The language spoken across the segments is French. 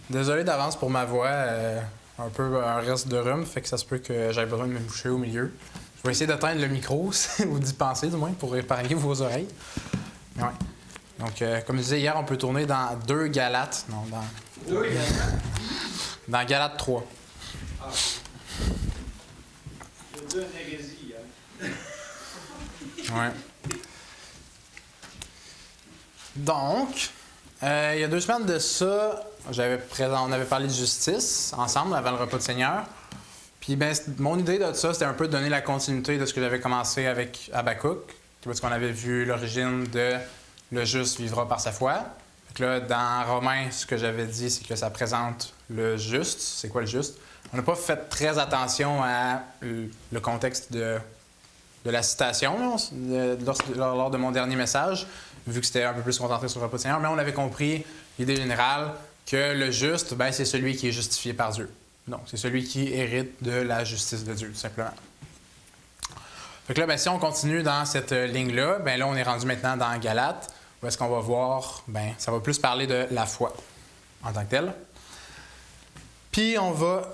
Désolé d'avance pour ma voix. Un peu un reste de rhume, fait que ça se peut que j'aie besoin de me boucher au milieu. Je vais essayer d'éteindre le micro, ou d'y penser du moins, pour épargner vos oreilles. Ouais. Donc, comme je disais hier, on peut tourner dans 2 Galates. Non, dans... 2 Galates? Dans Galates 3. Ah. J'ai dit une hérésie, hein? Ouais. Donc, il y a 2 semaines de ça, on avait parlé de justice ensemble avant le repas de Seigneur. Puis ben, mon idée de ça, c'était un peu de donner la continuité de ce que j'avais commencé avec Habakkuk, parce qu'on avait vu l'origine de « le juste vivra par sa foi ». Fait que là, dans Romains, ce que j'avais dit, c'est que ça présente le juste. C'est quoi le juste? On n'a pas fait très attention à le contexte de la citation lors de mon dernier message, vu que c'était un peu plus concentré sur le repas de Seigneur, mais on avait compris l'idée générale que le juste, ben, c'est celui qui est justifié par Dieu. Donc, c'est celui qui hérite de la justice de Dieu, tout simplement. Fait que là, ben, si on continue dans cette ligne-là, ben là, on est rendu maintenant dans Galates, où est-ce qu'on va voir, ben, ça va plus parler de la foi en tant que telle. Puis, on va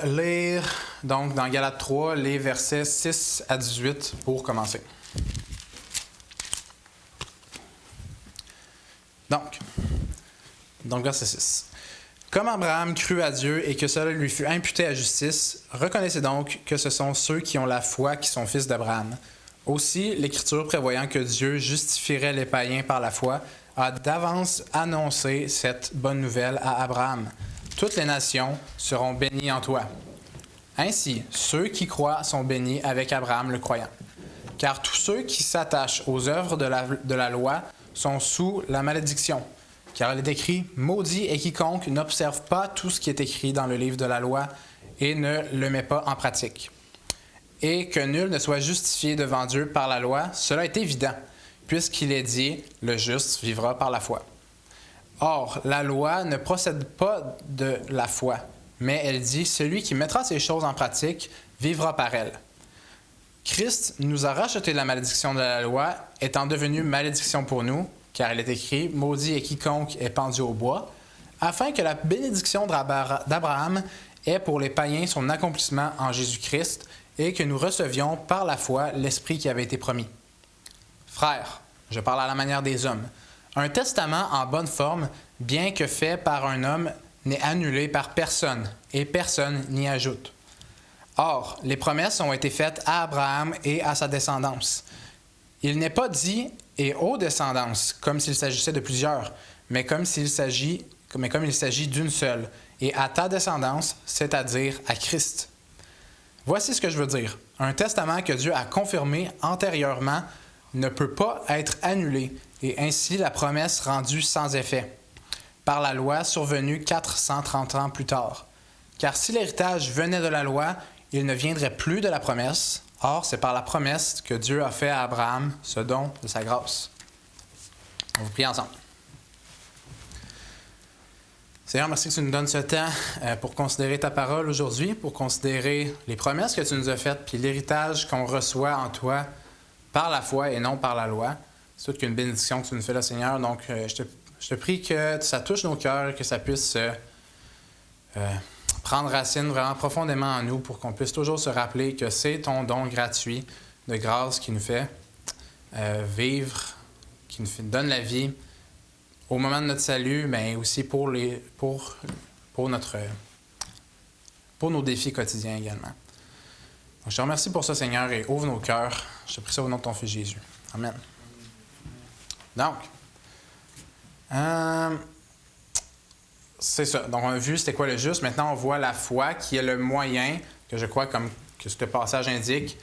lire, donc, dans Galates 3, les versets 6 à 18 pour commencer. Donc, verset 6. Comme Abraham crut à Dieu et que cela lui fut imputé à justice, reconnaissez donc que ce sont ceux qui ont la foi qui sont fils d'Abraham. Aussi, l'Écriture prévoyant que Dieu justifierait les païens par la foi, a d'avance annoncé cette bonne nouvelle à Abraham. Toutes les nations seront bénies en toi. Ainsi, ceux qui croient sont bénis avec Abraham le croyant. Car tous ceux qui s'attachent aux œuvres de la loi sont sous la malédiction. Car il est écrit « Maudit est quiconque n'observe pas tout ce qui est écrit dans le livre de la loi et ne le met pas en pratique. » Et que nul ne soit justifié devant Dieu par la loi, cela est évident, puisqu'il est dit « Le juste vivra par la foi. » Or, la loi ne procède pas de la foi, mais elle dit « Celui qui mettra ces choses en pratique vivra par elles. » Christ nous a racheté de la malédiction de la loi, étant devenu malédiction pour nous, car il est écrit « Maudit est quiconque est pendu au bois », afin que la bénédiction d'Abraham ait pour les païens son accomplissement en Jésus-Christ et que nous recevions par la foi l'Esprit qui avait été promis. Frères, je parle à la manière des hommes. Un testament en bonne forme, bien que fait par un homme, n'est annulé par personne, et personne n'y ajoute. Or, les promesses ont été faites à Abraham et à sa descendance. Il n'est pas dit « et aux descendances », comme s'il s'agissait de plusieurs, mais comme il s'agit d'une seule, et à ta descendance, c'est-à-dire à Christ. Voici ce que je veux dire. Un testament que Dieu a confirmé antérieurement ne peut pas être annulé, et ainsi la promesse rendue sans effet, par la loi survenue 430 ans plus tard. Car si l'héritage venait de la loi, il ne viendrait plus de la promesse. Or, c'est par la promesse que Dieu a fait à Abraham ce don de sa grâce. On va prier ensemble. Seigneur, merci que tu nous donnes ce temps pour considérer ta parole aujourd'hui, pour considérer les promesses que tu nous as faites, puis l'héritage qu'on reçoit en toi par la foi et non par la loi. C'est toute qu'une bénédiction que tu nous fais là, Seigneur. Donc, je te prie que ça touche nos cœurs, que ça puisse prendre racine vraiment profondément en nous pour qu'on puisse toujours se rappeler que c'est ton don gratuit de grâce qui nous fait vivre, qui nous donne la vie au moment de notre salut, mais aussi pour nos défis quotidiens également. Donc, je te remercie pour ça, Seigneur, et ouvre nos cœurs. Je te prie ça au nom de ton Fils Jésus. Amen. Donc, c'est ça. Donc, on a vu c'était quoi le juste. Maintenant, on voit la foi qui est le moyen, que je crois comme que ce passage indique,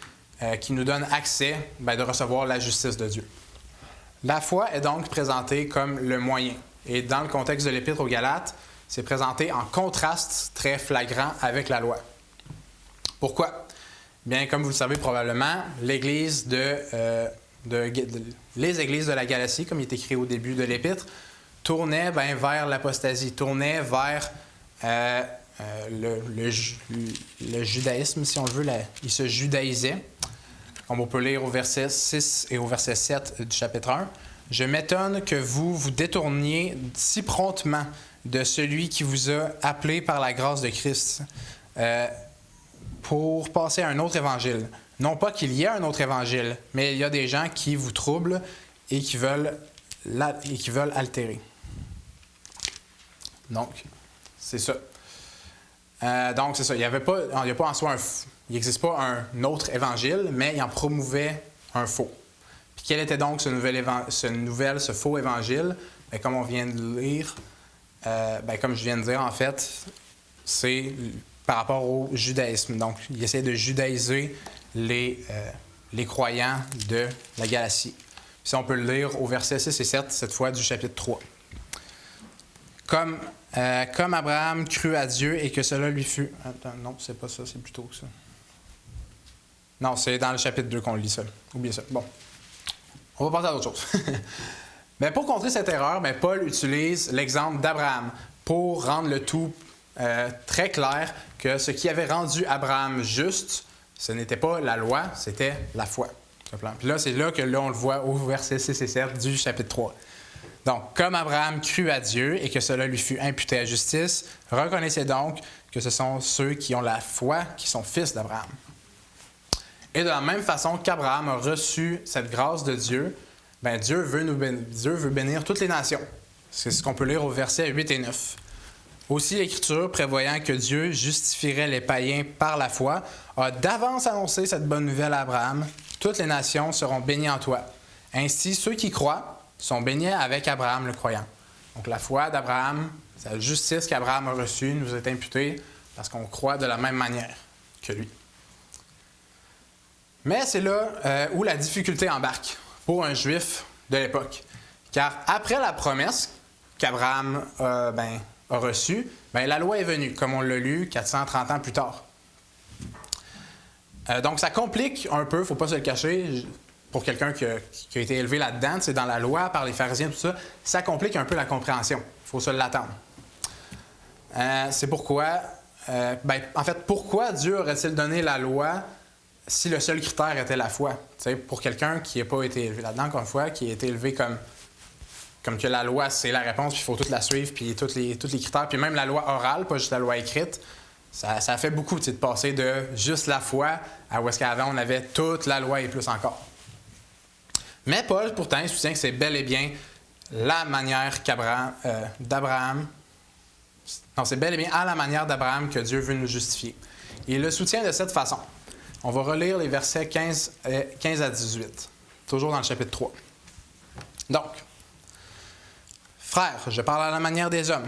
qui nous donne accès de recevoir la justice de Dieu. La foi est donc présentée comme le moyen. Et dans le contexte de l'Épître aux Galates, c'est présenté en contraste très flagrant avec la loi. Pourquoi? Bien, comme vous le savez probablement, les églises de la Galatie, comme il est écrit au début de l'Épître, tournaient vers l'apostasie, tournaient vers le judaïsme, si on le veut. Ils se judaïsaient. Comme on peut lire au verset 6 et au verset 7 du chapitre 1. « Je m'étonne que vous vous détourniez si promptement de celui qui vous a appelé par la grâce de Christ pour passer à un autre évangile. Non pas qu'il y ait un autre évangile, mais il y a des gens qui vous troublent et qui veulent altérer. Donc, c'est ça. Donc, c'est ça. Il n'y a pas en soi il n'existe pas un autre évangile, mais il en promouvait un faux. Puis quel était donc ce faux évangile? Bien, comme on vient de lire, comme je viens de dire, en fait, c'est par rapport au judaïsme. Donc, il essaie de judaïser les croyants de la Galatie. Puis on peut le lire au verset 6 et 7, cette fois du chapitre 3. Comme Abraham crut à Dieu et que cela lui fut... Attends, non, c'est pas ça, c'est plutôt ça. Non, c'est dans le chapitre 2 qu'on lit ça. Oubliez ça. Bon, on va passer à d'autres choses. Mais pour contrer cette erreur, Paul utilise l'exemple d'Abraham pour rendre le tout très clair que ce qui avait rendu Abraham juste, ce n'était pas la loi, c'était la foi. Puis là, c'est là que on le voit au verset 6 et 7 du chapitre 3. Donc, comme Abraham crut à Dieu et que cela lui fut imputé à justice, reconnaissez donc que ce sont ceux qui ont la foi qui sont fils d'Abraham. Et de la même façon qu'Abraham a reçu cette grâce de Dieu, Dieu veut bénir toutes les nations. C'est ce qu'on peut lire au verset 8 et 9. Aussi, l'Écriture, prévoyant que Dieu justifierait les païens par la foi, a d'avance annoncé cette bonne nouvelle à Abraham. Toutes les nations seront bénies en toi. Ainsi, ceux qui croient sont bénis avec Abraham le croyant. Donc la foi d'Abraham, la justice qu'Abraham a reçue nous est imputée parce qu'on croit de la même manière que lui. Mais c'est là où la difficulté embarque pour un juif de l'époque. Car après la promesse qu'Abraham a reçue, la loi est venue, comme on l'a lu 430 ans plus tard. Donc ça complique un peu, il ne faut pas se le cacher, pour quelqu'un qui a été élevé là-dedans, c'est dans la loi, par les pharisiens, tout ça, ça complique un peu la compréhension. Il faut se l'attendre. C'est pourquoi, pourquoi Dieu aurait-il donné la loi si le seul critère était la foi? T'sais, pour quelqu'un qui n'a pas été élevé là-dedans, encore une fois, qui a été élevé comme que la loi, c'est la réponse, puis il faut toute la suivre, puis tous les critères, puis même la loi orale, pas juste la loi écrite, ça fait beaucoup de passer de juste la foi à où est-ce qu'avant on avait toute la loi et plus encore. Mais Paul, pourtant, il soutient que c'est bel et bien la manière d'Abraham. Non, c'est bel et bien à la manière d'Abraham que Dieu veut nous justifier. Il le soutient de cette façon. On va relire les versets 15 à 18, toujours dans le chapitre 3. Donc, frères, je parle à la manière des hommes.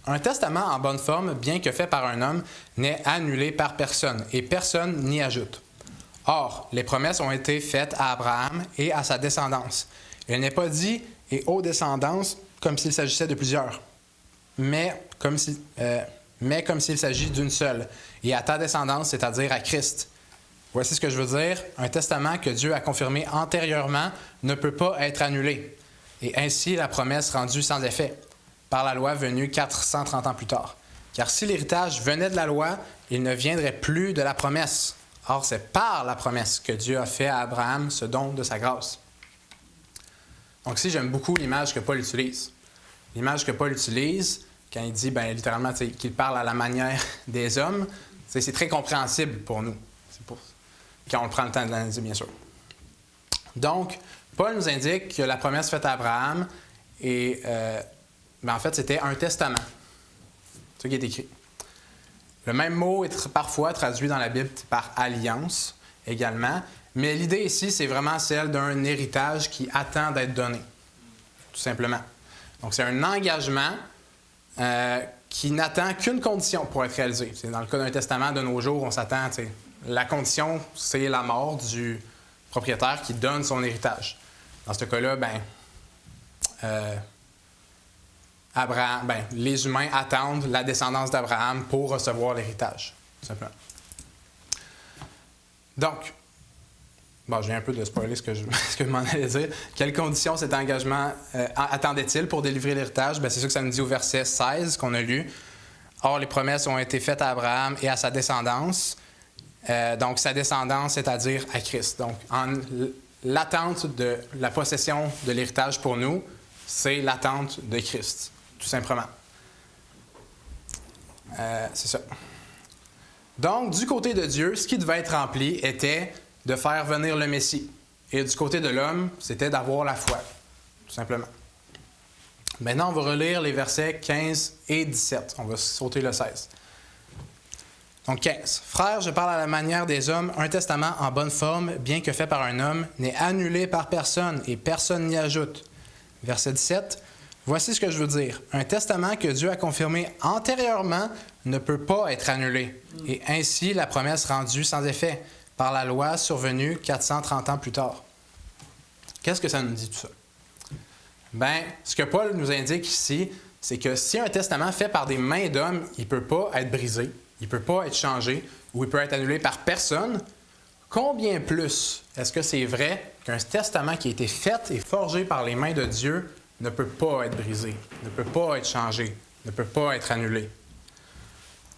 Un testament en bonne forme, bien que fait par un homme, n'est annulé par personne, et personne n'y ajoute. Or, les promesses ont été faites à Abraham et à sa descendance. Il n'est pas dit « et aux descendances » comme s'il s'agissait de plusieurs, mais comme s'il s'agit d'une seule, et à ta descendance, c'est-à-dire à Christ. Voici ce que je veux dire. Un testament que Dieu a confirmé antérieurement ne peut pas être annulé, et ainsi la promesse rendue sans effet, par la loi venue 430 ans plus tard. Car si l'héritage venait de la loi, il ne viendrait plus de la promesse. Or, c'est par la promesse que Dieu a fait à Abraham ce don de sa grâce. Donc ici, j'aime beaucoup l'image que Paul utilise. L'image que Paul utilise, quand il dit littéralement qu'il parle à la manière des hommes, c'est très compréhensible pour nous. Quand on prend le temps de l'analyser, bien sûr. Donc, Paul nous indique que la promesse faite à Abraham, en fait, c'était un testament. C'est ce qui est écrit. Le même mot est parfois traduit dans la Bible par alliance également, mais l'idée ici, c'est vraiment celle d'un héritage qui attend d'être donné, tout simplement. Donc, c'est un engagement qui n'attend qu'une condition pour être réalisé. C'est dans le cas d'un testament de nos jours, on s'attend, la condition, c'est la mort du propriétaire qui donne son héritage. Dans ce cas-là, Abraham, les humains attendent la descendance d'Abraham pour recevoir l'héritage, tout simplement. Donc, je viens un peu de spoiler ce que je m'en allais dire. Quelles conditions cet engagement attendait-il pour délivrer l'héritage? C'est ça que ça nous dit au verset 16 qu'on a lu. Or, les promesses ont été faites à Abraham et à sa descendance. Donc, sa descendance, c'est-à-dire à Christ. Donc, l'attente de la possession de l'héritage pour nous, c'est l'attente de Christ, tout simplement. C'est ça. Donc, du côté de Dieu, ce qui devait être rempli était de faire venir le Messie. Et du côté de l'homme, c'était d'avoir la foi, tout simplement. Maintenant, on va relire les versets 15 et 17. On va sauter le 16. Donc 15. « Frères, je parle à la manière des hommes. Un testament en bonne forme, bien que fait par un homme, n'est annulé par personne et personne n'y ajoute. » Verset 17. « Voici ce que je veux dire. Un testament que Dieu a confirmé antérieurement ne peut pas être annulé. Et ainsi, la promesse rendue sans effet par la loi survenue 430 ans plus tard. » Qu'est-ce que ça nous dit tout ça? Bien, ce que Paul nous indique ici, c'est que si un testament fait par des mains d'hommes, il ne peut pas être brisé, il ne peut pas être changé ou il peut être annulé par personne, combien plus est-ce que c'est vrai qu'un testament qui a été fait et forgé par les mains de Dieu ne peut pas être brisé, ne peut pas être changé, ne peut pas être annulé?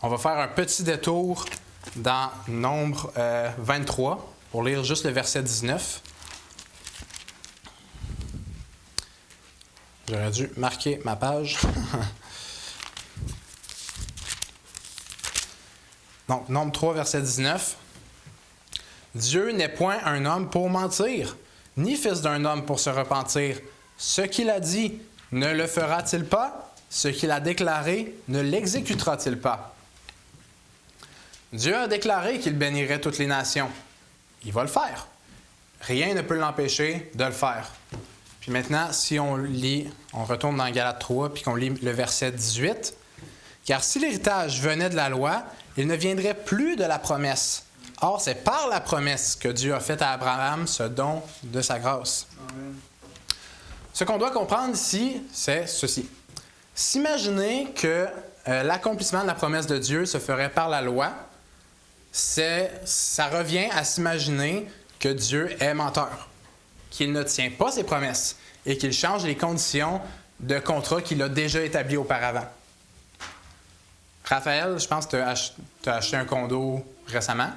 On va faire un petit détour dans Nombre 23 pour lire juste le verset 19. J'aurais dû marquer ma page. Donc, Nombre 3, verset 19. « Dieu n'est point un homme pour mentir, ni fils d'un homme pour se repentir. Ce qu'il a dit, ne le fera-t-il pas? Ce qu'il a déclaré, ne l'exécutera-t-il pas? » Dieu a déclaré qu'il bénirait toutes les nations. Il va le faire. Rien ne peut l'empêcher de le faire. Puis maintenant, si on lit, on retourne dans Galates 3, puis qu'on lit le verset 18. « Car si l'héritage venait de la loi, il ne viendrait plus de la promesse. Or, c'est par la promesse que Dieu a fait à Abraham ce don de sa grâce. » Ce qu'on doit comprendre ici, c'est ceci. S'imaginer que l'accomplissement de la promesse de Dieu se ferait par la loi, ça revient à s'imaginer que Dieu est menteur, qu'il ne tient pas ses promesses et qu'il change les conditions de contrat qu'il a déjà établis auparavant. Raphaël, je pense que tu as acheté un condo récemment.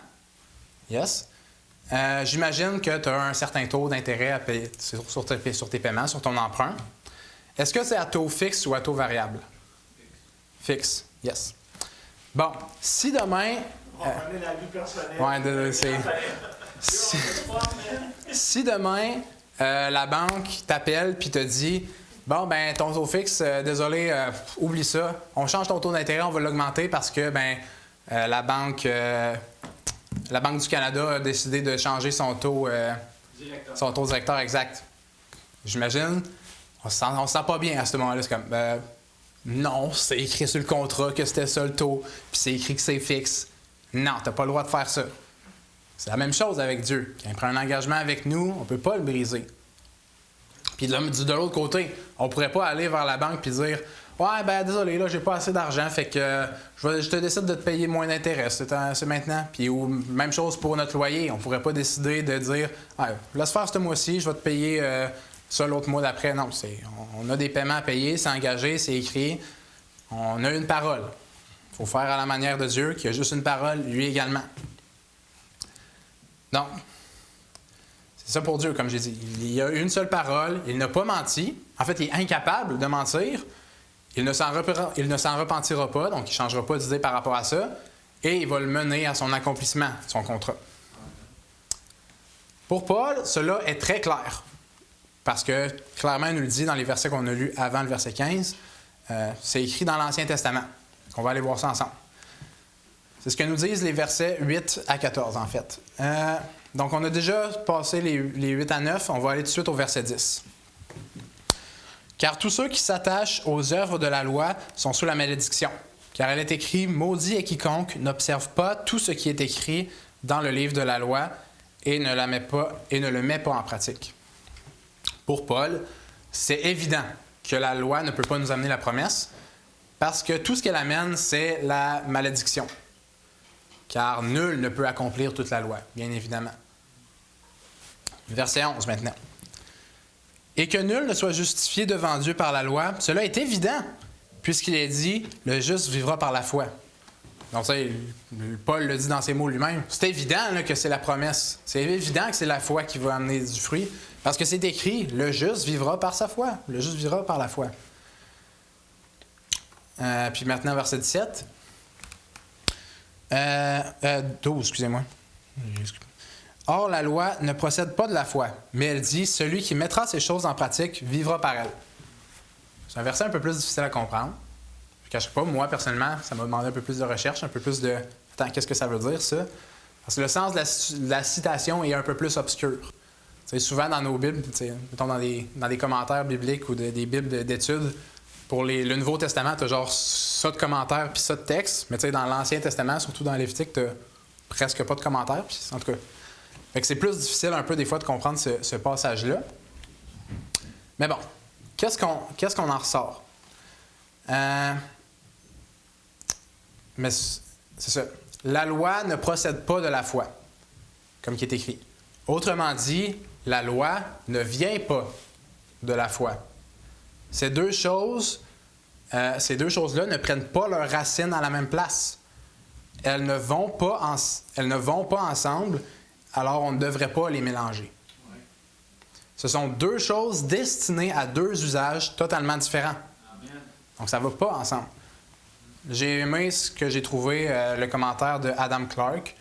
Yes. J'imagine que tu as un certain taux d'intérêt à payer sur tes paiements, sur ton emprunt. Est-ce que c'est à taux fixe ou à taux variable? Fixe. Yes. Bon, si demain... On va parler de la vie personnelle. Si demain, la banque t'appelle et te dit « Bon, ben ton taux fixe, désolé, oublie ça. On change ton taux d'intérêt, on va l'augmenter parce que la Banque du Canada a décidé de changer son taux directeur exact. » J'imagine, on se sent pas bien à ce moment-là. C'est comme non, c'est écrit sur le contrat que c'était ça le taux, puis c'est écrit que c'est fixe. Non, tu n'as pas le droit de faire ça. C'est la même chose avec Dieu. Quand il prend un engagement avec nous, on ne peut pas le briser. Puis de l'autre côté, on ne pourrait pas aller vers la banque et dire « Ouais, ben désolé, là, j'ai pas assez d'argent, fait que je te décide de te payer moins d'intérêt, c'est maintenant. » Puis même chose pour notre loyer. On ne pourrait pas décider de dire « Laisse faire ce mois-ci, je vais te payer ça l'autre mois d'après. » Non, on a des paiements à payer, c'est engagé, c'est écrit. On a une parole. Il faut faire à la manière de Dieu, qui a juste une parole, lui également. Donc, c'est ça pour Dieu, comme j'ai dit. Il y a une seule parole, il n'a pas menti. En fait, il est incapable de mentir. Il ne s'en repentira pas, donc il ne changera pas d'idée par rapport à ça. Et il va le mener à son accomplissement, son contrat. Pour Paul, cela est très clair. Parce que, clairement, il nous le dit dans les versets qu'on a lus avant le verset 15. C'est écrit dans l'Ancien Testament. On va aller voir ça ensemble. C'est ce que nous disent les versets 8 à 14, en fait. Donc, on a déjà passé les 8 à 9. On va aller tout de suite au verset 10. « Car tous ceux qui s'attachent aux œuvres de la loi sont sous la malédiction. Car il est écrit « Maudit est quiconque n'observe pas tout ce qui est écrit dans le livre de la loi et ne le met pas en pratique. » Pour Paul, c'est évident que la loi ne peut pas nous amener la promesse, parce que tout ce qu'elle amène, c'est la malédiction. Car nul ne peut accomplir toute la loi, bien évidemment. Verset 11 maintenant. « Et que nul ne soit justifié devant Dieu par la loi, cela est évident, puisqu'il est dit, le juste vivra par la foi. » Donc ça, Paul le dit dans ses mots lui-même. C'est évident là, que c'est la promesse. C'est évident que c'est la foi qui va amener du fruit, parce que c'est écrit, le juste vivra par sa foi. Le juste vivra par la foi. Puis maintenant, verset 17. « 12, excusez-moi. Or, la loi ne procède pas de la foi, mais elle dit « Celui qui mettra ces choses en pratique vivra par elles ». C'est un verset un peu plus difficile à comprendre. Je ne cache pas, moi, personnellement, ça m'a demandé un peu plus de recherche, un peu plus de « Attends, qu'est-ce que ça veut dire, ça? » Parce que le sens de la citation est un peu plus obscur. T'sais, souvent dans nos Bibles, mettons dans des commentaires bibliques ou des Bibles d'études, pour le Nouveau Testament, tu as genre ça de commentaires puis ça de texte. Mais dans l'Ancien Testament, surtout dans Lévitique, tu n'as presque pas de commentaires. Pis, en tout cas, fait que c'est plus difficile un peu des fois de comprendre ce passage-là. Mais bon, qu'est-ce qu'on en ressort? Mais c'est ça. La loi ne procède pas de la foi, comme qui est écrit. Autrement dit, la loi ne vient pas de la foi. Ces deux choses-là ne prennent pas leurs racines à la même place. Elles ne vont pas ensemble, alors on ne devrait pas les mélanger. Ce sont deux choses destinées à deux usages totalement différents. Donc ça ne va pas ensemble. J'ai aimé ce que j'ai trouvé, le commentaire de Adam Clarke,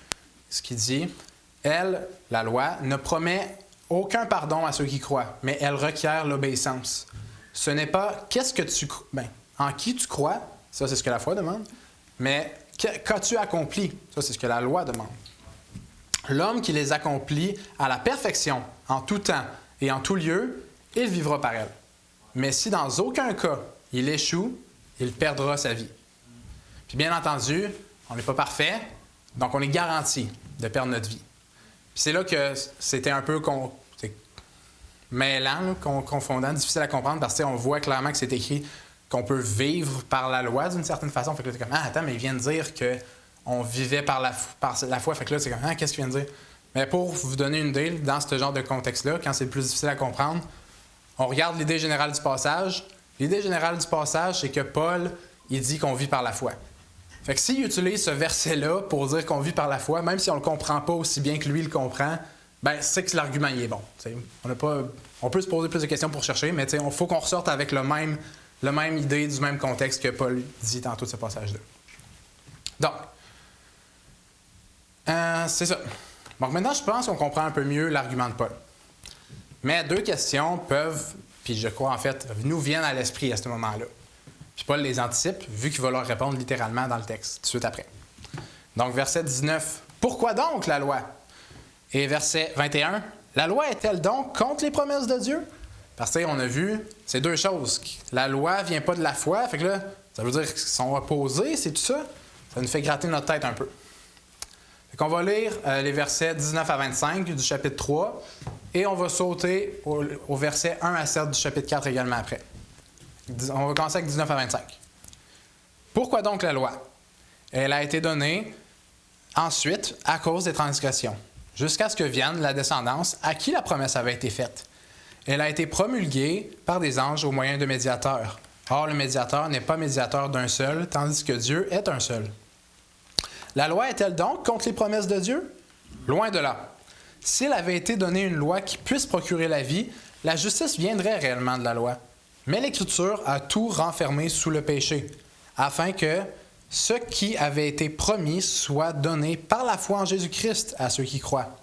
ce qui dit « Elle, la loi, ne promet aucun pardon à ceux qui croient, mais elle requiert l'obéissance. Ce n'est pas qu'est-ce que tu en qui tu crois, ça c'est ce que la foi demande, mais qu'as-tu accompli, ça c'est ce que la loi demande. L'homme qui les accomplit à la perfection, en tout temps et en tout lieu, il vivra par elle. Mais si dans aucun cas il échoue, il perdra sa vie. Puis bien entendu, on n'est pas parfait, donc on est garanti de perdre notre vie. Puis c'est là que c'était un peu mêlant, confondant, difficile à comprendre, parce qu'on voit clairement que c'est écrit qu'on peut vivre par la loi d'une certaine façon. Fait que là, t'es comme, ah, attends, mais il vient de dire qu'on vivait par la foi. Fait que là, c'est comme, ah, qu'est-ce qu'il vient de dire? Mais pour vous donner une idée, dans ce genre de contexte-là, quand c'est le plus difficile à comprendre, on regarde l'idée générale du passage. L'idée générale du passage, c'est que Paul, il dit qu'on vit par la foi. Fait que s'il utilise ce verset-là pour dire qu'on vit par la foi, même si on ne le comprend pas aussi bien que lui le comprend, ben c'est que l'argument il est bon. On peut se poser plus de questions pour chercher, mais il faut qu'on ressorte avec le même idée du même contexte que Paul dit tantôt de ce passage-là. Donc, c'est ça. Donc maintenant, je pense qu'on comprend un peu mieux l'argument de Paul. Mais deux questions peuvent, puis je crois en fait, nous viennent à l'esprit à ce moment-là. Puis Paul les anticipe, vu qu'il va leur répondre littéralement dans le texte, tout de suite après. Donc, verset 19, « Pourquoi donc la loi? » Et verset 21, « La loi est-elle donc contre les promesses de Dieu? » Parce qu'on a vu, c'est deux choses. La loi ne vient pas de la foi, fait que là, ça veut dire qu'ils sont opposés, c'est tout ça. Ça nous fait gratter notre tête un peu. Fait qu'on va lire les versets 19 à 25 du chapitre 3 et on va sauter au verset 1 à 7 du chapitre 4 également après. On va commencer avec 19 à 25. Pourquoi donc la loi? Elle a été donnée ensuite à cause des transgressions, jusqu'à ce que vienne la descendance à qui la promesse avait été faite. Elle a été promulguée par des anges au moyen de médiateurs. Or, le médiateur n'est pas médiateur d'un seul, tandis que Dieu est un seul. La loi est-elle donc contre les promesses de Dieu? Loin de là. S'il avait été donné une loi qui puisse procurer la vie, la justice viendrait réellement de la loi. Mais l'Écriture a tout renfermé sous le péché, afin que ce qui avait été promis soit donné par la foi en Jésus-Christ à ceux qui croient.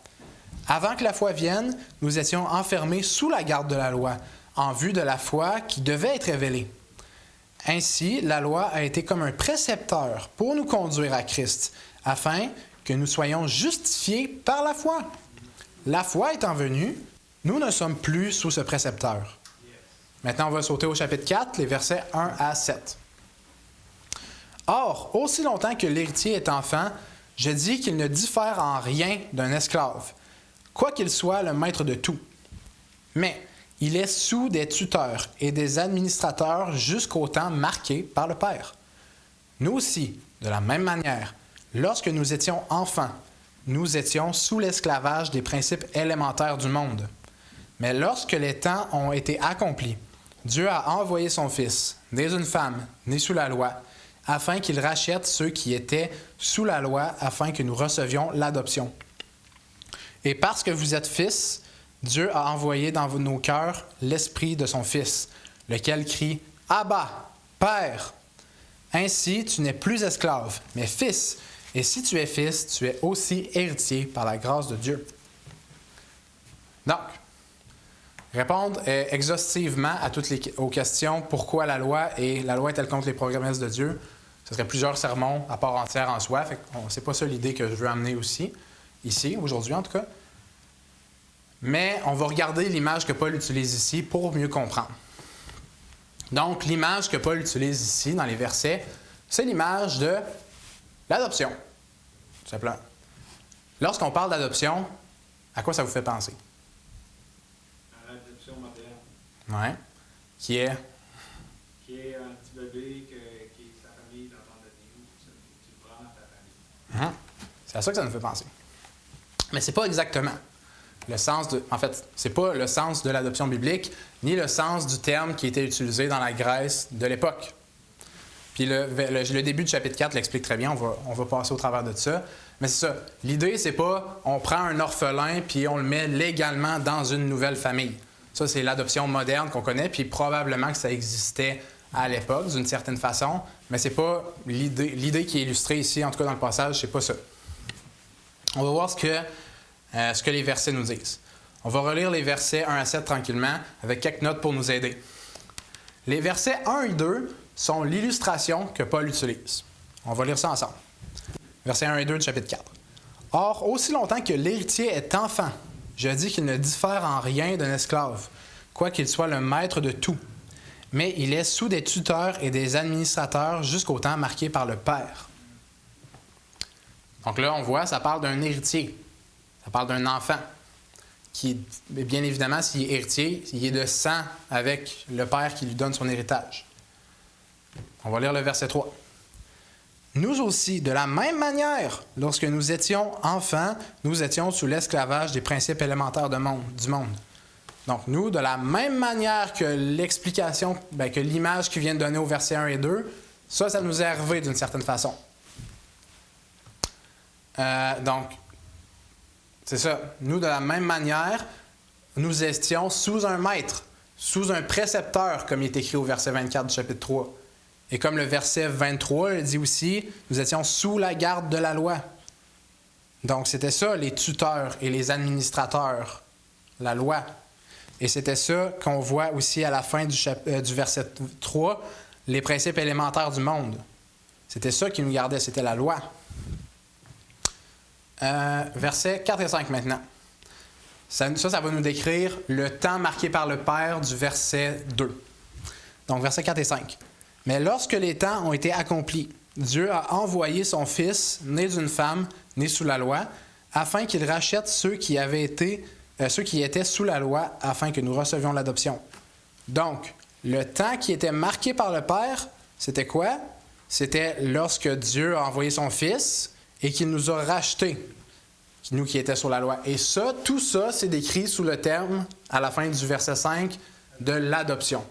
Avant que la foi vienne, nous étions enfermés sous la garde de la loi, en vue de la foi qui devait être révélée. Ainsi, la loi a été comme un précepteur pour nous conduire à Christ, afin que nous soyons justifiés par la foi. La foi étant venue, nous ne sommes plus sous ce précepteur. Maintenant, on va sauter au chapitre 4, les versets 1 à 7. Or, aussi longtemps que l'héritier est enfant, je dis qu'il ne diffère en rien d'un esclave, quoiqu'il soit le maître de tout. Mais il est sous des tuteurs et des administrateurs jusqu'au temps marqué par le Père. Nous aussi, de la même manière, lorsque nous étions enfants, nous étions sous l'esclavage des principes élémentaires du monde. Mais lorsque les temps ont été accomplis, Dieu a envoyé son Fils, né d'une femme, né sous la loi, afin qu'il rachète ceux qui étaient sous la loi, afin que nous recevions l'adoption. Et parce que vous êtes fils, Dieu a envoyé dans nos cœurs l'Esprit de son Fils, lequel crie « Abba, Père ». Ainsi, tu n'es plus esclave, mais fils, Et si tu es fils, tu es aussi héritier par la grâce de Dieu. Donc, répondre exhaustivement à aux questions pourquoi la loi et la loi est-elle contre les promesses de Dieu, ce serait plusieurs sermons à part entière en soi. C'est pas ça l'idée que je veux amener aussi, ici, aujourd'hui en tout cas. Mais on va regarder l'image que Paul utilise ici pour mieux comprendre. Donc, l'image que Paul utilise ici dans les versets, c'est l'image de l'adoption, tout simplement. Lorsqu'on parle d'adoption, à quoi ça vous fait penser? À l'adoption moderne. Oui. Qui est? Qui est un petit bébé qui est sa famille dans ton donné, tu le prends dans ta famille. C'est à ça que ça nous fait penser. Mais c'est pas exactement le sens de... En fait, c'est pas le sens de l'adoption biblique, ni le sens du terme qui était utilisé dans la Grèce de l'époque. Puis le début du chapitre 4 l'explique très bien, on va passer au travers de ça. Mais c'est ça, l'idée, c'est pas on prend un orphelin puis on le met légalement dans une nouvelle famille. Ça, c'est l'adoption moderne qu'on connaît, puis probablement que ça existait à l'époque d'une certaine façon, mais c'est pas l'idée qui est illustrée ici, en tout cas dans le passage, c'est pas ça. On va voir ce que les versets nous disent. On va relire les versets 1 à 7 tranquillement, avec quelques notes pour nous aider. Les versets 1 et 2 sont l'illustration que Paul utilise. On va lire ça ensemble. Versets 1 et 2 du chapitre 4. « Or, aussi longtemps que l'héritier est enfant, je dis qu'il ne diffère en rien d'un esclave, quoiqu'il soit le maître de tout. Mais il est sous des tuteurs et des administrateurs jusqu'au temps marqué par le Père. » Donc là, on voit, ça parle d'un héritier. Ça parle d'un enfant qui, bien évidemment, s'il est héritier, il est de sang avec le Père qui lui donne son héritage. On va lire le verset 3. « Nous aussi, de la même manière, lorsque nous étions enfants, nous étions sous l'esclavage des principes élémentaires du monde. » Donc, nous, de la même manière que l'explication, que l'image qui vient de donner au verset 1 et 2, ça nous est arrivé d'une certaine façon. Donc, c'est ça. Nous, de la même manière, nous étions sous un maître, sous un précepteur, comme il est écrit au verset 24 du chapitre 3. Et comme le verset 23 le dit aussi, nous étions sous la garde de la loi. Donc, c'était ça, les tuteurs et les administrateurs, la loi. Et c'était ça qu'on voit aussi à la fin du verset 3, les principes élémentaires du monde. C'était ça qui nous gardait, c'était la loi. Versets 4 et 5 maintenant. Ça va nous décrire le temps marqué par le Père du verset 2. Donc, versets 4 et 5. « Mais lorsque les temps ont été accomplis, Dieu a envoyé son Fils, né d'une femme, né sous la loi, afin qu'il rachète ceux qui étaient sous la loi, afin que nous recevions l'adoption. » Donc, le temps qui était marqué par le Père, c'était quoi? C'était lorsque Dieu a envoyé son Fils et qu'il nous a rachetés, nous qui étions sur la loi. Et ça, tout ça, c'est décrit sous le terme, à la fin du verset 5, de l'adoption.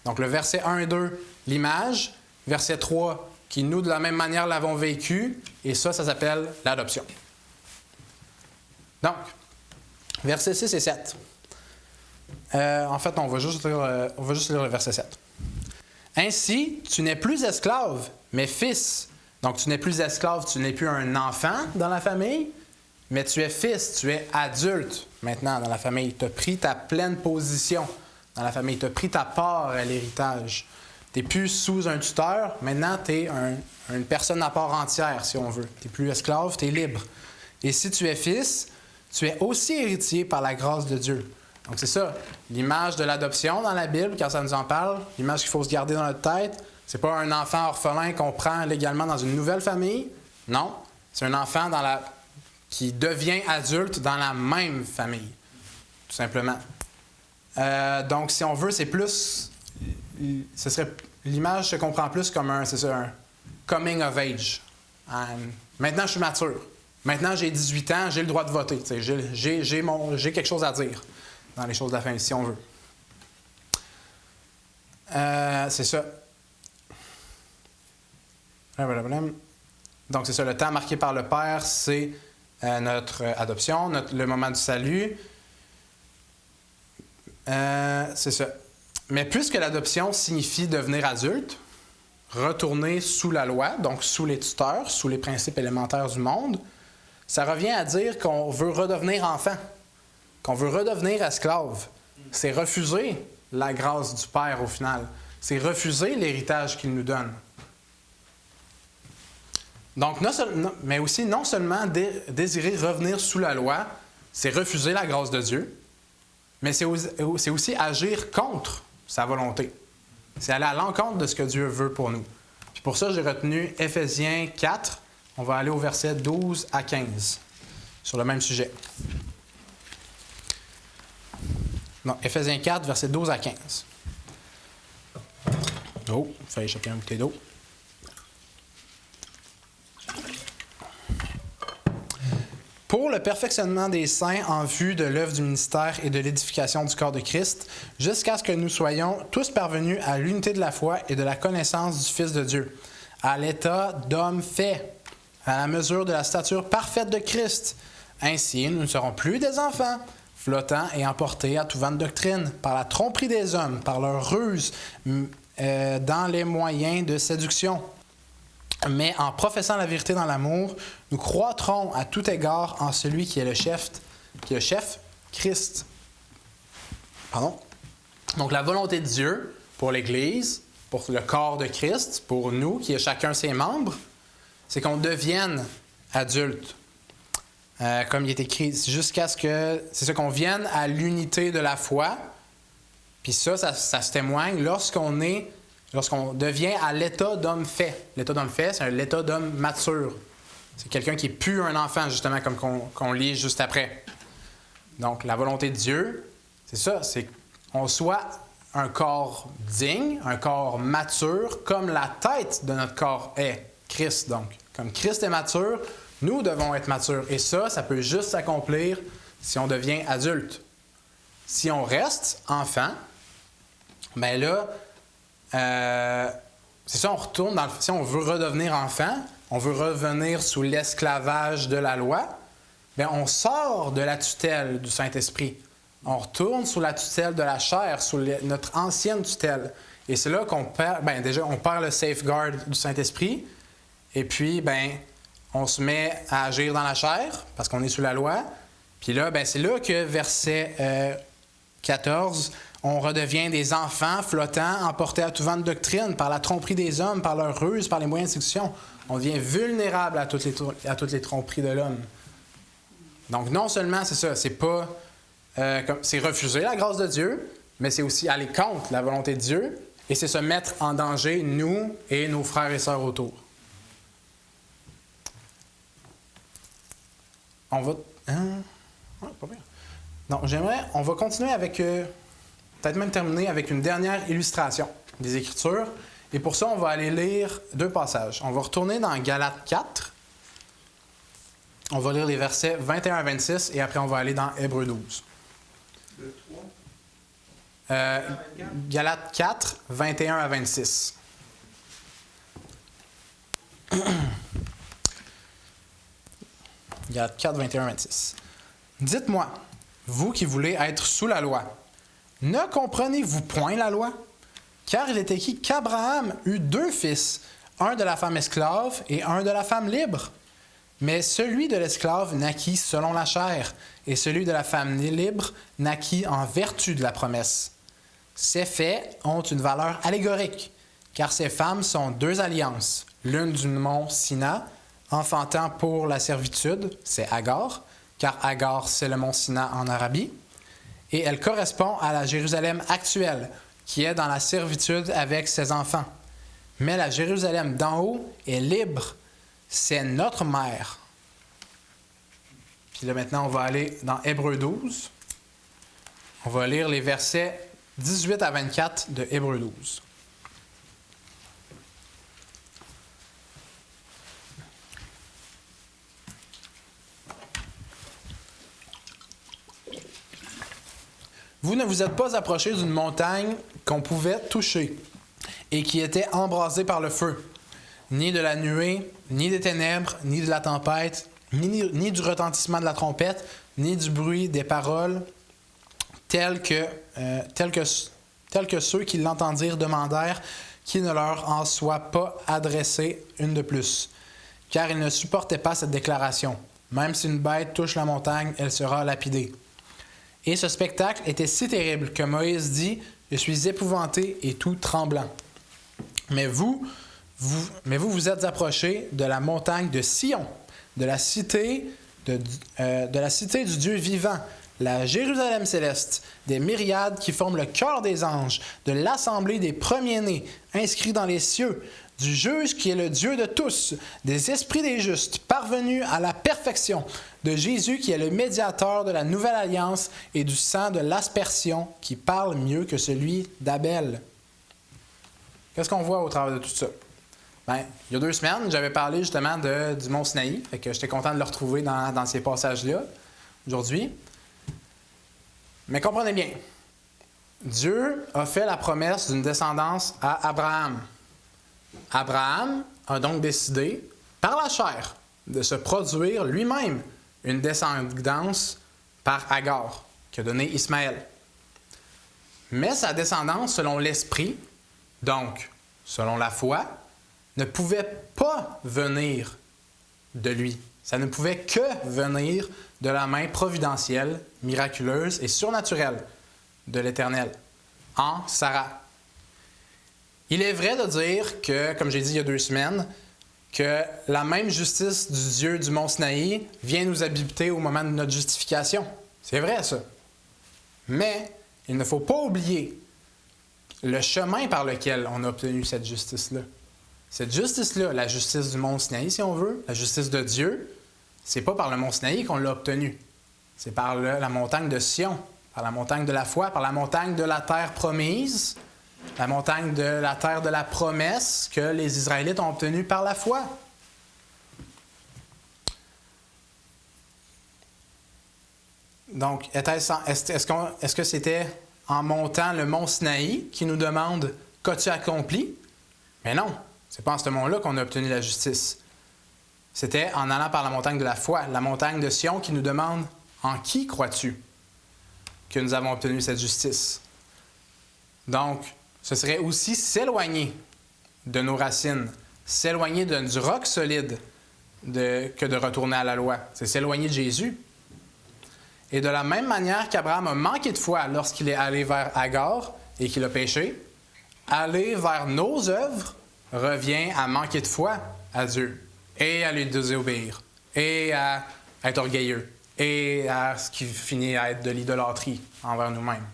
Donc, le verset 1 et 2, l'image. Verset 3, qui nous, de la même manière, l'avons vécu. Et ça s'appelle l'adoption. Donc, versets 6 et 7. En fait, on va juste lire le verset 7. « Ainsi, tu n'es plus esclave, mais fils. » Donc, tu n'es plus esclave, tu n'es plus un enfant dans la famille, mais tu es fils, tu es adulte maintenant dans la famille. Tu as pris ta pleine position dans la famille, tu as pris ta part à l'héritage. Tu n'es plus sous un tuteur, maintenant tu es une personne à part entière, si on veut. Tu n'es plus esclave, tu es libre. Et si tu es fils, tu es aussi héritier par la grâce de Dieu. Donc, c'est ça, l'image de l'adoption dans la Bible, quand ça nous en parle, l'image qu'il faut se garder dans notre tête. C'est pas un enfant orphelin qu'on prend légalement dans une nouvelle famille. Non, c'est un enfant qui devient adulte dans la même famille, tout simplement. Donc, si on veut, c'est plus... L'image se comprend plus comme un coming of age. Maintenant, je suis mature. Maintenant, j'ai 18 ans, j'ai le droit de voter. J'ai quelque chose à dire dans les choses de la famille, si on veut. C'est ça. Donc, c'est ça, le temps marqué par le Père, c'est notre adoption, le moment du salut. C'est ça. Mais puisque l'adoption signifie devenir adulte, retourner sous la loi, donc sous les tuteurs, sous les principes élémentaires du monde, ça revient à dire qu'on veut redevenir enfant, qu'on veut redevenir esclave. C'est refuser la grâce du Père au final. C'est refuser l'héritage qu'il nous donne. Donc, mais aussi, non seulement désirer revenir sous la loi, c'est refuser la grâce de Dieu, mais c'est aussi agir contre sa volonté. C'est aller à l'encontre de ce que Dieu veut pour nous. Puis pour ça, j'ai retenu Éphésiens 4. On va aller au verset 12 à 15, sur le même sujet. Non, Éphésiens 4, verset 12 à 15. Oh, il fallait échapper un bouteille d'eau. Pour le perfectionnement des saints en vue de l'œuvre du ministère et de l'édification du corps de Christ, jusqu'à ce que nous soyons tous parvenus à l'unité de la foi et de la connaissance du Fils de Dieu, à l'état d'homme fait, à la mesure de la stature parfaite de Christ. Ainsi, nous ne serons plus des enfants, flottants et emportés à tout vent de doctrine, par la tromperie des hommes, par leur ruse, dans les moyens de séduction. Mais en professant la vérité dans l'amour, nous croîtrons à tout égard en celui qui est le chef, Christ. Pardon. Donc la volonté de Dieu pour l'Église, pour le corps de Christ, pour nous, qui est chacun ses membres, c'est qu'on devienne adulte. Comme il est écrit, jusqu'à ce que... C'est ça, qu'on vienne à l'unité de la foi. Puis ça se témoigne lorsqu'on devient à l'état d'homme fait. L'état d'homme fait, c'est l'état d'homme mature. C'est quelqu'un qui n'est plus un enfant, justement, comme qu'on lit juste après. Donc, la volonté de Dieu, c'est ça, c'est qu'on soit un corps digne, un corps mature, comme la tête de notre corps est, Christ, donc. Comme Christ est mature, nous devons être matures. Et ça peut juste s'accomplir si on devient adulte. Si on reste enfant, bien là, c'est ça, on retourne dans si on veut redevenir enfant, on veut revenir sous l'esclavage de la loi, bien on sort de la tutelle du Saint-Esprit. On retourne sous la tutelle de la chair, sous notre ancienne tutelle. Et c'est là qu'on perd, déjà, on perd le safeguard du Saint-Esprit, et puis, on se met à agir dans la chair, parce qu'on est sous la loi. Puis là, c'est là que verset 14... On redevient des enfants flottants, emportés à tout vent de doctrine, par la tromperie des hommes, par leur ruse, par les moyens de séduction. On devient vulnérable à toutes les tromperies de l'homme. Donc, non seulement, c'est ça, c'est pas... c'est refuser la grâce de Dieu, mais c'est aussi aller contre la volonté de Dieu, et c'est se mettre en danger, nous et nos frères et sœurs autour. On va... pas bien. Donc, on va continuer avec... peut-être même terminer avec une dernière illustration des Écritures. Et pour ça, on va aller lire 2 passages. On va retourner dans Galates 4. On va lire les versets 21 à 26 et après, on va aller dans Hébreux 12. Le 3. Galates 4, 21 à 26. Galates 4, 21 à 26. Dites-moi, vous qui voulez être sous la loi, ne comprenez-vous point la loi? Car il est écrit qu'Abraham eut 2 fils, un de la femme esclave et un de la femme libre. Mais celui de l'esclave naquit selon la chair, et celui de la femme libre naquit en vertu de la promesse. Ces faits ont une valeur allégorique, car ces femmes sont 2 alliances, l'une du mont Sina, enfantant pour la servitude, c'est Agar, car Agar c'est le mont Sina en Arabie, et elle correspond à la Jérusalem actuelle, qui est dans la servitude avec ses enfants. Mais la Jérusalem d'en haut est libre. C'est notre mère. Puis là, maintenant, on va aller dans Hébreux 12. On va lire les versets 18 à 24 de Hébreux 12. Vous ne vous êtes pas approchés d'une montagne qu'on pouvait toucher et qui était embrasée par le feu, ni de la nuée, ni des ténèbres, ni de la tempête, ni du retentissement de la trompette, ni du bruit des paroles, tels que ceux qui l'entendirent demandèrent qui ne leur en soit pas adressée une de plus. Car ils ne supportaient pas cette déclaration. Même si une bête touche la montagne, elle sera lapidée. Et ce spectacle était si terrible que Moïse dit « Je suis épouvanté et tout tremblant. » Mais vous vous êtes approchés de la montagne de Sion, de la cité du Dieu vivant, la Jérusalem céleste, des myriades qui forment le cœur des anges, de l'assemblée des premiers-nés, inscrits dans les cieux, du juge qui est le Dieu de tous, des esprits des justes, parvenus à la perfection, de Jésus qui est le médiateur de la nouvelle alliance et du sang de l'aspersion qui parle mieux que celui d'Abel. Qu'est-ce qu'on voit au travers de tout ça? Bien, il y a 2 semaines, j'avais parlé justement du mont Sinaï, fait que j'étais content de le retrouver dans ces passages-là aujourd'hui. Mais comprenez bien, Dieu a fait la promesse d'une descendance à Abraham. Abraham a donc décidé, par la chair, de se produire lui-même une descendance par Agar, qui a donné Ismaël. Mais sa descendance, selon l'esprit, donc selon la foi, ne pouvait pas venir de lui. Ça ne pouvait que venir de la main providentielle, miraculeuse et surnaturelle de l'Éternel, en Sarah. Il est vrai de dire que, comme j'ai dit il y a 2 semaines, que la même justice du Dieu du mont Sinaï vient nous habiter au moment de notre justification. C'est vrai, ça. Mais il ne faut pas oublier le chemin par lequel on a obtenu cette justice-là. Cette justice-là, la justice du mont Sinaï, si on veut, la justice de Dieu, c'est pas par le mont Sinaï qu'on l'a obtenue. C'est par la montagne de Sion, par la montagne de la foi, par la montagne de la terre promise, la montagne de la terre de la promesse que les Israélites ont obtenue par la foi. Donc, est-ce que c'était en montant le mont Sinaï qui nous demande « Qu'as-tu accompli? » Mais non, c'est pas en ce mont-là qu'on a obtenu la justice. C'était en allant par la montagne de la foi, la montagne de Sion qui nous demande « En qui crois-tu? » que nous avons obtenu cette justice. Donc, ce serait aussi s'éloigner de nos racines, s'éloigner du roc solide que de retourner à la loi. C'est s'éloigner de Jésus. Et de la même manière qu'Abraham a manqué de foi lorsqu'il est allé vers Agar et qu'il a péché, aller vers nos œuvres revient à manquer de foi à Dieu et à lui désobéir et à être orgueilleux et à ce qui finit à être de l'idolâtrie envers nous-mêmes.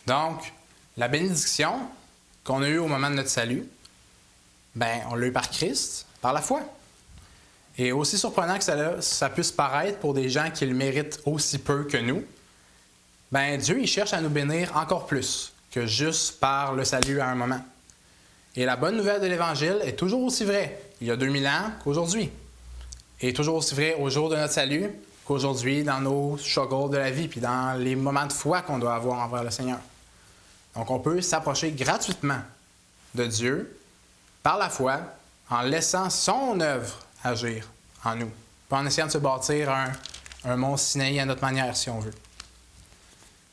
Donc, la bénédiction qu'on a eue au moment de notre salut, on l'a eu par Christ, par la foi. Et aussi surprenant que ça puisse paraître pour des gens qui le méritent aussi peu que nous, Dieu, il cherche à nous bénir encore plus que juste par le salut à un moment. Et la bonne nouvelle de l'Évangile est toujours aussi vraie il y a 2000 ans qu'aujourd'hui. Et toujours aussi vrai au jour de notre salut qu'aujourd'hui dans nos struggles de la vie puis dans les moments de foi qu'on doit avoir envers le Seigneur. Donc, on peut s'approcher gratuitement de Dieu par la foi en laissant son œuvre agir en nous, pas en essayant de se bâtir un mont Sinaï à notre manière, si on veut.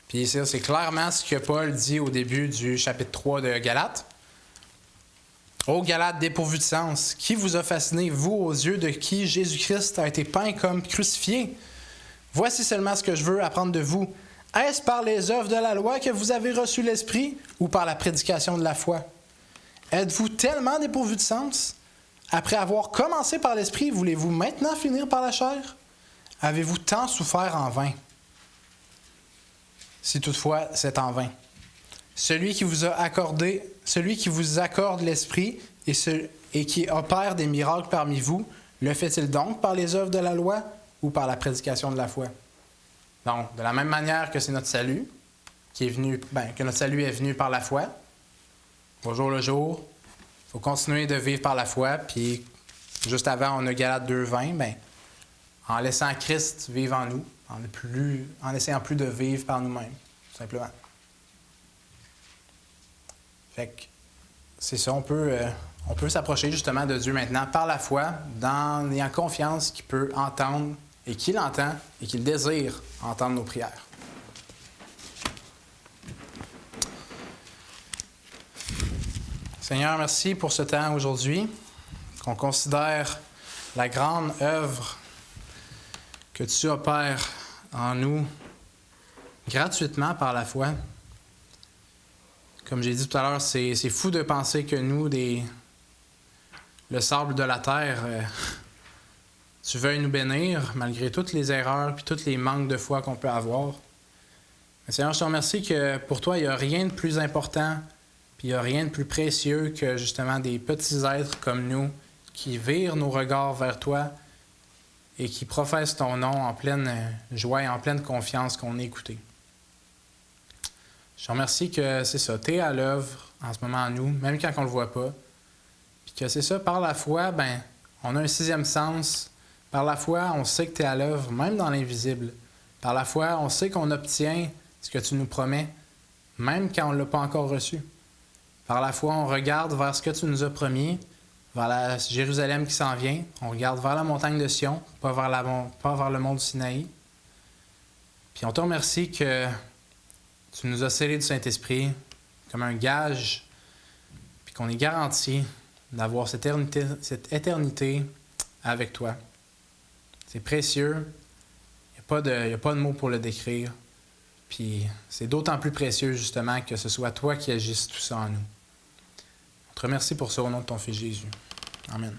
Puis ça, c'est clairement ce que Paul dit au début du chapitre 3 de Galates. « Ô Galates dépourvus de sens, qui vous a fasciné, vous, aux yeux de qui Jésus-Christ a été peint comme crucifié? Voici seulement ce que je veux apprendre de vous. Est-ce par les œuvres de la loi que vous avez reçu l'Esprit ou par la prédication de la foi? Êtes-vous tellement dépourvus de sens? Après avoir commencé par l'Esprit, voulez-vous maintenant finir par la chair? Avez-vous tant souffert en vain? Si toutefois c'est en vain. Celui qui vous accorde l'Esprit et qui opère des miracles parmi vous, le fait-il donc par les œuvres de la loi ou par la prédication de la foi? Donc, de la même manière que c'est notre salut, que notre salut est venu par la foi, au jour le jour, il faut continuer de vivre par la foi. Puis, juste avant, on a Galates 2:20, en laissant Christ vivre en nous, en n'essayant plus de vivre par nous-mêmes, tout simplement. Fait que c'est ça, on peut s'approcher justement de Dieu maintenant par la foi, en ayant confiance qu'il peut entendre et qu'il entend et qu'il désire entendre nos prières. Seigneur, merci pour ce temps aujourd'hui, qu'on considère la grande œuvre que tu opères en nous gratuitement par la foi. Comme j'ai dit tout à l'heure, c'est fou de penser que nous, le sable de la terre, tu veuilles nous bénir malgré toutes les erreurs et tous les manques de foi qu'on peut avoir. Mais Seigneur, je te remercie que pour toi, il n'y a rien de plus important puis il n'y a rien de plus précieux que justement des petits êtres comme nous qui virent nos regards vers toi et qui professent ton nom en pleine joie et en pleine confiance qu'on est écouté. Je te remercie que c'est ça, tu es à l'œuvre en ce moment en nous, même quand on ne le voit pas. Puis que c'est ça, par la foi, on a un sixième sens. Par la foi, on sait que tu es à l'œuvre, même dans l'invisible. Par la foi, on sait qu'on obtient ce que tu nous promets, même quand on ne l'a pas encore reçu. Par la foi, on regarde vers ce que tu nous as promis, vers la Jérusalem qui s'en vient. On regarde vers la montagne de Sion, pas vers le mont du Sinaï. Puis on te remercie que tu nous as scellé du Saint-Esprit comme un gage, puis qu'on est garanti d'avoir cette éternité avec toi. C'est précieux. Il n'y a pas de mots pour le décrire. Puis c'est d'autant plus précieux, justement, que ce soit toi qui agisses tout ça en nous. On te remercie pour ça au nom de ton Fils Jésus. Amen.